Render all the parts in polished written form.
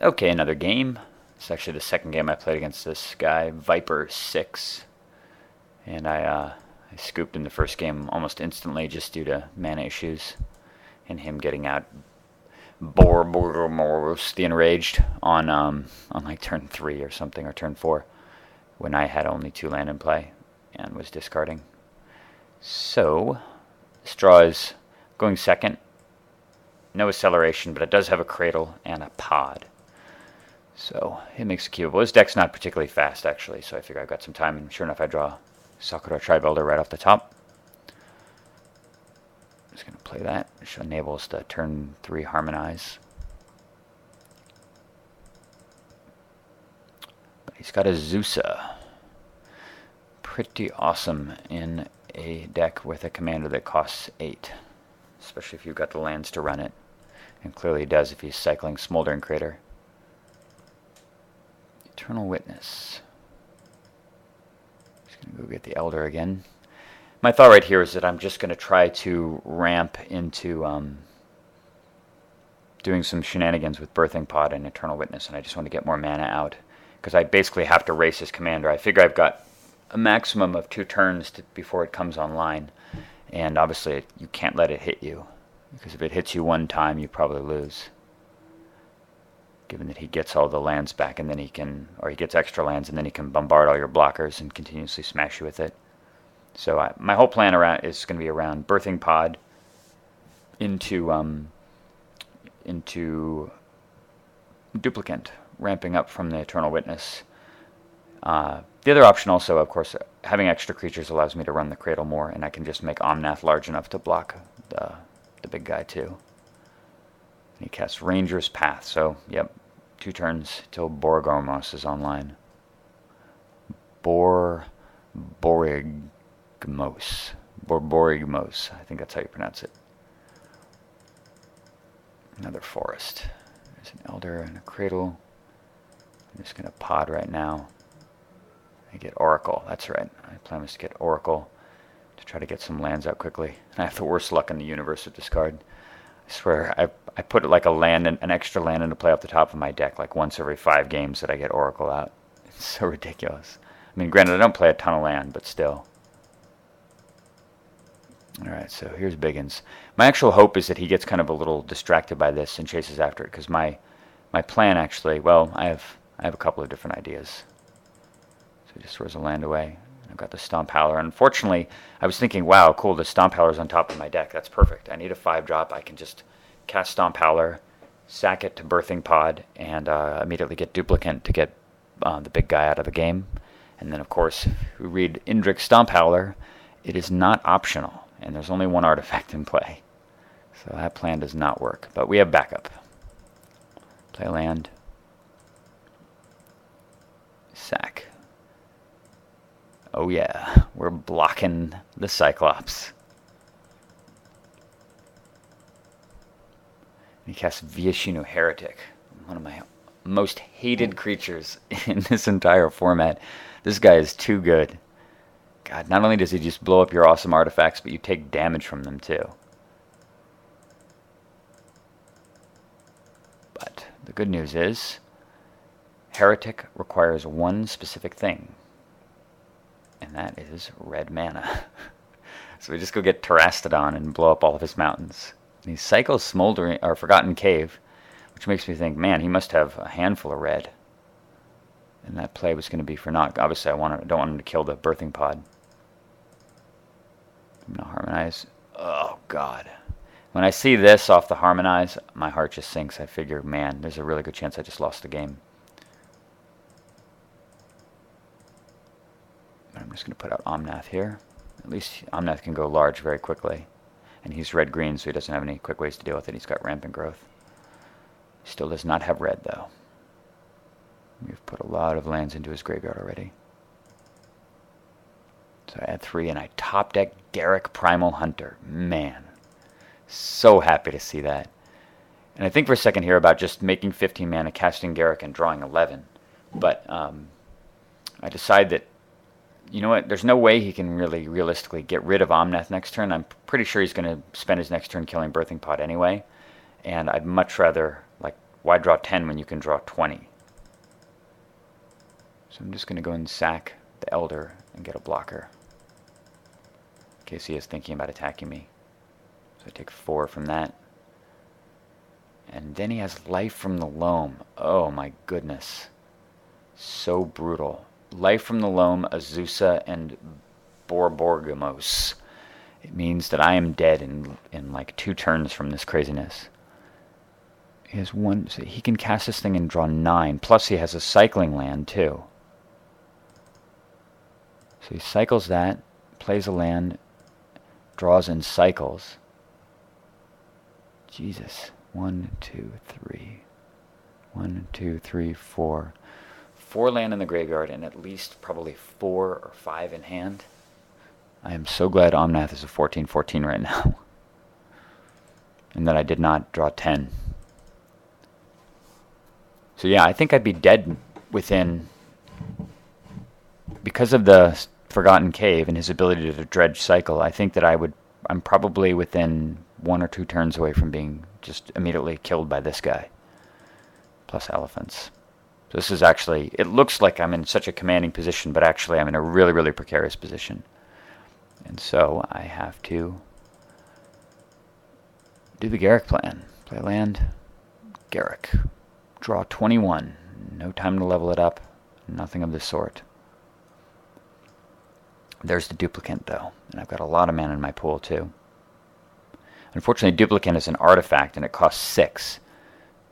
Okay, another game. It's actually the second game I played against this guy, Viper 6. And I scooped in the first game almost instantly just due to mana issues. And him getting out Borborygmos, the Enraged, on like turn 3 or something, or turn 4, when I had only 2 land in play and was discarding. So, Straw is going second. No acceleration, but it does have a cradle and a pod. So it makes a cubable. His deck's not particularly fast, actually, so I figure I've got some time, and sure enough, I draw Sakura Tri-Builder right off the top. Just going to play that, which enables the turn 3 Harmonize. But he's got a Zusa. Pretty awesome in a deck with a commander that costs 8, especially if you've got the lands to run it. And clearly he does if he's cycling Smoldering Crater. Eternal Witness. Just going to go get the Elder again. My thought right here is that I'm just going to try to ramp into doing some shenanigans with Birthing Pod and Eternal Witness, and I just want to get more mana out, because I basically have to race his commander. I figure I've got a maximum of 2 turns before it comes online, and obviously you can't let it hit you, because if it hits you one time, you probably lose. Given that he gets all the lands back, and then he gets extra lands, and then he can bombard all your blockers and continuously smash you with it. So my whole plan is going to be around Birthing Pod into Duplicant, ramping up from the Eternal Witness. The other option also, of course, having extra creatures allows me to run the Cradle more, and I can just make Omnath large enough to block the big guy too. And he casts Ranger's Path, so yep, 2 turns till Borborygmos is online. Borborygmos, I think that's how you pronounce it. Another forest. There's an Elder and a Cradle. I'm just going to pod right now. I get Oracle, that's right. My plan was to get Oracle to try to get some lands out quickly. And I have the worst luck in the universe with discard. I swear, I put like an extra land into play off the top of my deck like once every 5 games that I get Oracle out. It's so ridiculous. I mean, granted, I don't play a ton of land, but still. Alright, so here's Biggins. My actual hope is that he gets kind of a little distracted by this and chases after it, because my plan actually, well, I have a couple of different ideas. So he just throws a land away. I've got the Stomp Howler. Unfortunately, I was thinking, wow, cool, the Stomp Howler's on top of my deck. That's perfect. I need a 5-drop. I can just cast Stomp Howler, sack it to Birthing Pod, and immediately get Duplicant to get the big guy out of the game. And then, of course, if we read Indrik's Stomp Howler, it is not optional, and there's only 1 artifact in play. So that plan does not work, but we have backup. Play land. Sack. Oh yeah, we're blocking the Cyclops. He casts Viashino Heretic, one of my most hated creatures in this entire format. This guy is too good. God, not only does he just blow up your awesome artifacts, but you take damage from them too. But the good news is, Heretic requires 1 specific thing, and that is red mana. So we just go get Terastodon and blow up all of his mountains. And he cycles Smoldering or Forgotten Cave, which makes me think, man, he must have a handful of red. And that play was going to be for naught. Obviously, I don't want him to kill the Birthing Pod. I'm going to Harmonize. Oh, God. When I see this off the Harmonize, my heart just sinks. I figure, man, there's a really good chance I just lost the game. But I'm just going to put out Omnath here. At least Omnath can go large very quickly. And he's red-green, so he doesn't have any quick ways to deal with it. He's got Rampant Growth. Still does not have red, though. We've put a lot of lands into his graveyard already. So I add 3, and I top deck Garruk Primal Hunter. Man, so happy to see that. And I think for a second here about just making 15 mana, casting Garruk, and drawing 11. But I decide that, you know what, there's no way he can really realistically get rid of Omnath next turn. I'm pretty sure he's going to spend his next turn killing Birthing Pod anyway. And I'd much rather why draw 10 when you can draw 20? So I'm just going to go and sack the Elder and get a blocker, in case he is thinking about attacking me. So I take 4 from that. And then he has Life from the Loam. Oh my goodness. So brutal. Life from the Loam, Azusa, and Borborygmos. It means that I am dead in like 2 turns from this craziness. He has 1, so he can cast this thing and draw 9. Plus he has a cycling land too. So he cycles that, plays a land, draws and cycles. Jesus. 1, 2, 3. 1, 2, 3, 4. 4 land in the graveyard and at least probably 4 or 5 in hand. I am so glad Omnath is a 14/14 right now. And that I did not draw 10. So yeah, I think I'd be dead within, because of the Forgotten Cave and his ability to dredge cycle, I think that I'm probably within 1 or 2 turns away from being just immediately killed by this guy. Plus elephants. So this is actually, it looks like I'm in such a commanding position, but actually I'm in a really, really precarious position. And so I have to do the Garrick plan. Play land, Garrick. Draw 21. No time to level it up. Nothing of the sort. There's the duplicant though. And I've got a lot of mana in my pool too. Unfortunately, duplicant is an artifact and it costs 6.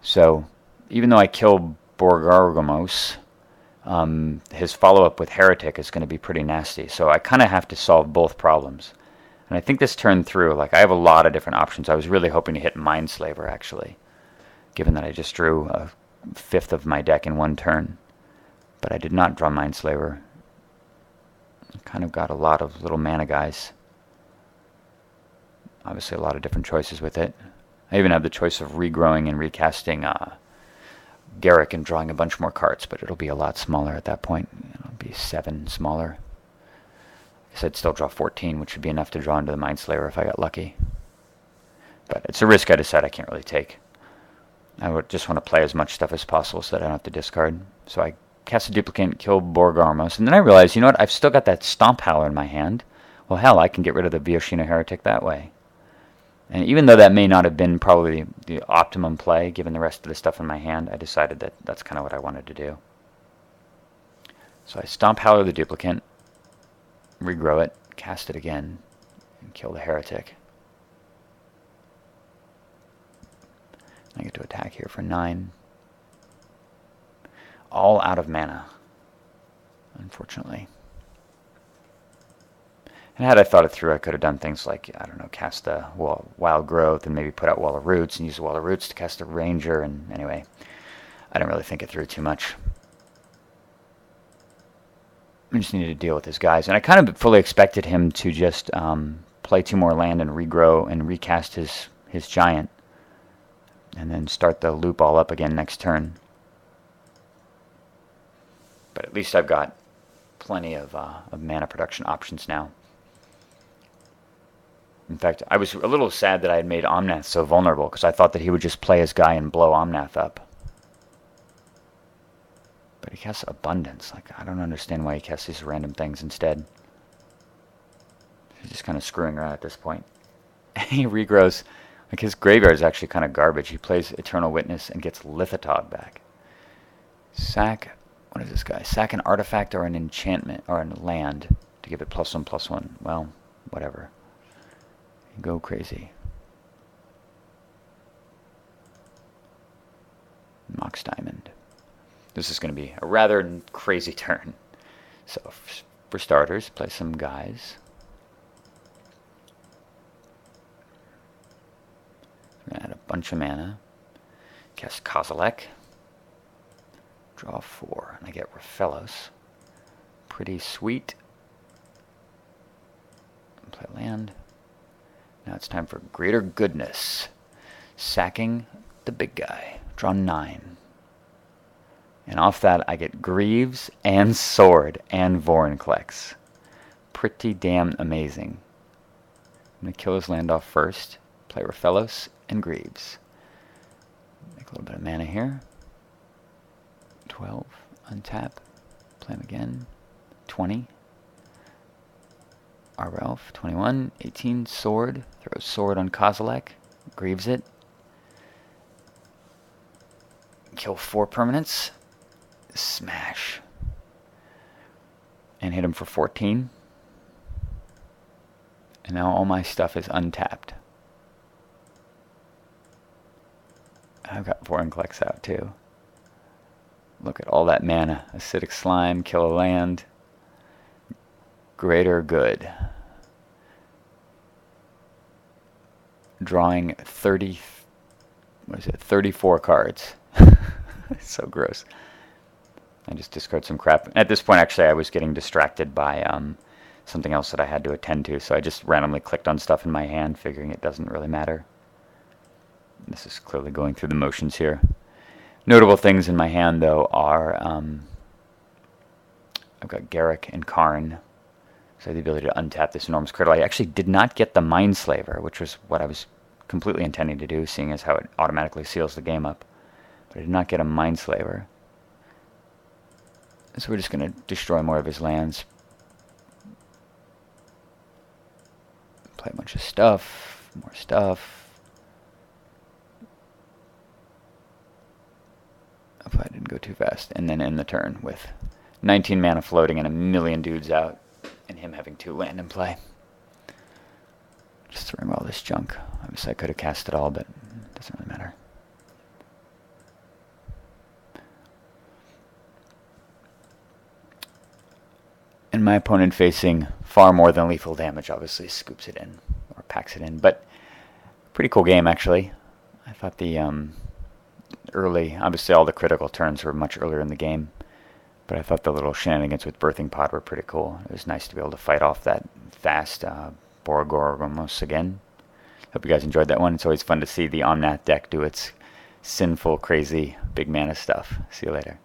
So even though I kill Borborygmos, his follow-up with Heretic is going to be pretty nasty. So I kind of have to solve both problems. And I think this turn through, like I have a lot of different options. I was really hoping to hit Mindslaver actually, given that I just drew a 5th of my deck in 1 turn. But I did not draw Mindslaver. I kind of got a lot of little mana guys. Obviously a lot of different choices with it. I even have the choice of regrowing and recasting Garrick and drawing a bunch more cards, but it'll be a lot smaller at that point. It'll be 7 smaller. I guess I'd still draw 14, which would be enough to draw into the Mindslayer if I got lucky. But it's a risk I decide I can't really take. I would just want to play as much stuff as possible so that I don't have to discard. So I cast a duplicate, kill Borborygmos, and then I realized, you know what, I've still got that Stomp Howler in my hand. Well, hell, I can get rid of the Vyoshina Heretic that way. And even though that may not have been probably the optimum play, given the rest of the stuff in my hand, I decided that that's kind of what I wanted to do. So I Stomp Howler the duplicate, regrow it, cast it again, and kill the Heretic. I get to attack here for 9. All out of mana, unfortunately. And had I thought it through, I could have done things like, I don't know, cast a Wild Growth and maybe put out Wall of Roots and use the Wall of Roots to cast a Ranger. And anyway, I didn't really think it through too much. I just needed to deal with his guys. And I kind of fully expected him to just play 2 more land and regrow and recast his Giant. And then start the loop all up again next turn. But at least I've got plenty of mana production options now. In fact, I was a little sad that I had made Omnath so vulnerable, because I thought that he would just play his guy and blow Omnath up. But he casts Abundance. Like, I don't understand why he casts these random things instead. He's just kind of screwing around at this point. He regrows. Like, his graveyard is actually kind of garbage. He plays Eternal Witness and gets Lithotog back. Sack, what is this guy? Sack an artifact or an enchantment or a land to give it +1/+1. Well, whatever. Go crazy. Mox Diamond. This is going to be a rather crazy turn. So, for starters, play some guys. We're going to add a bunch of mana. Cast Kozilek. Draw 4. And I get Raphellos. Pretty sweet. Play land. Now it's time for Greater Goodness. Sacking the big guy. Draw 9. And off that I get Greaves and Sword and Vorinclex. Pretty damn amazing. I'm going to kill his land off first. Play Raphellos and Greaves. Make a little bit of mana here. 12, untap, play him again. 20. Arbor Elf, 21, 18, sword, throws sword on Kozilek, grieves it. Kill 4 permanents, smash. And hit him for 14. And now all my stuff is untapped. I've got Vorinclex out too. Look at all that mana. Acidic Slime, kill a land. Greater good. Drawing 34 cards. So gross. I just discard some crap. At this point, actually, I was getting distracted by something else that I had to attend to, so I just randomly clicked on stuff in my hand, figuring it doesn't really matter. This is clearly going through the motions here. Notable things in my hand, though, are I've got Garruk and Karn, so I have the ability to untap this enormous critical. I actually did not get the Mindslaver, which was what I was completely intending to do, seeing as how it automatically seals the game up. But I did not get a Mindslaver. So we're just going to destroy more of his lands. Play a bunch of stuff, more stuff. If I didn't go too fast. And then end the turn with 19 mana floating and a million dudes out, and him having 2 land in play. Just throwing all this junk. Obviously I could have cast it all, but it doesn't really matter. And my opponent facing far more than lethal damage, obviously scoops it in, or packs it in. But pretty cool game, actually. I thought the early, obviously all the critical turns were much earlier in the game, but I thought the little shenanigans with Birthing Pod were pretty cool. It was nice to be able to fight off that fast Borborygmos again. Hope you guys enjoyed that one. It's always fun to see the Omnath deck do its sinful, crazy, big mana stuff. See you later.